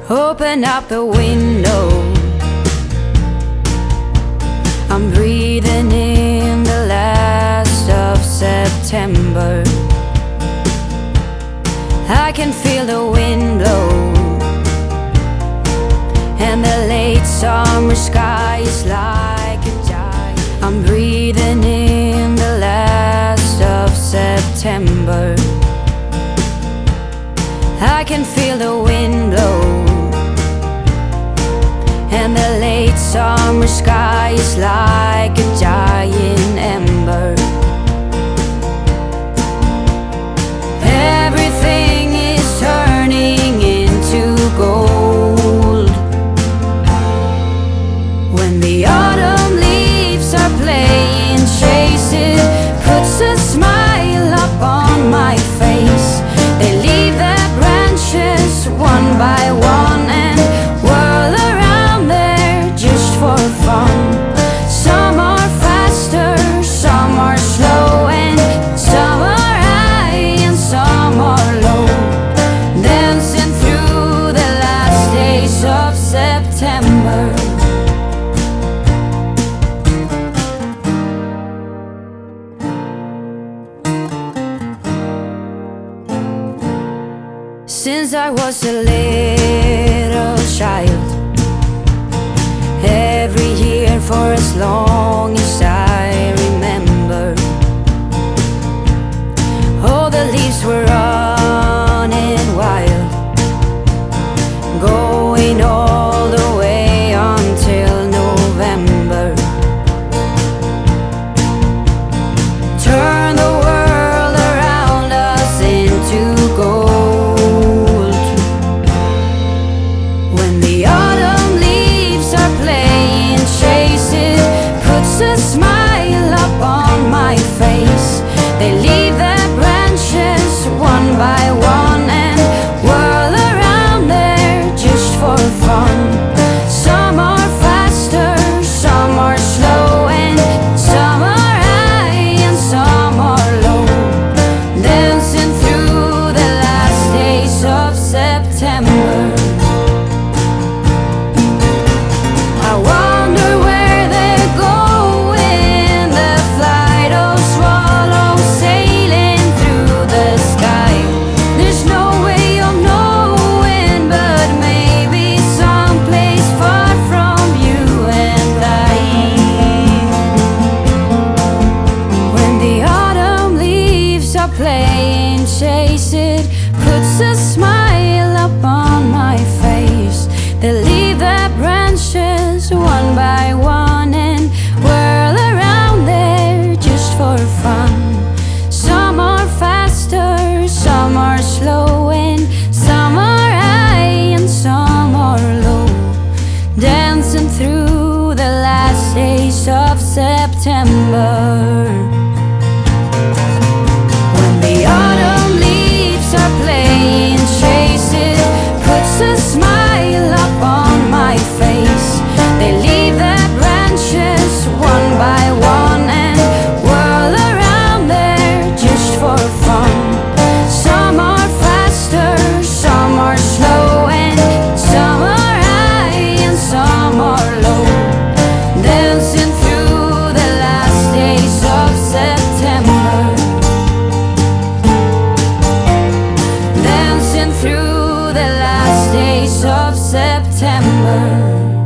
Open up the window, I'm breathing in the last of September. I can feel the wind blow, and the late summer sky is like a giant. I'm breathing in the last of September. I can feel the wind blow, and the late summer sky is like a giant ember. Everything is turning into gold when the autumn leaves are playing chase. It puts a smile up on my face. They leave their branches one by one and whirl around there just for fun. Some are faster, some are slow, and some are high and some are low, dancing through the last days of September. Since I was a little child, every year for as long as I remember, all the leaves were running wild, going all the way until November. Turn the world around us into gold. A smile up on my face. They leave their branches one play and chase it, puts a smile upon my face. They leave their branches one by one and whirl around there just for fun. Some are faster, some are slow, and some are high and some are low, dancing through the last days of September. When the autumn leaves are playing chase it, puts a smile upon my face. They leave their branches one by one and whirl around there just for fun. Some are faster, some are slow, and some are high and some are low, dancing through the last days of September. Dancing through the last days of September.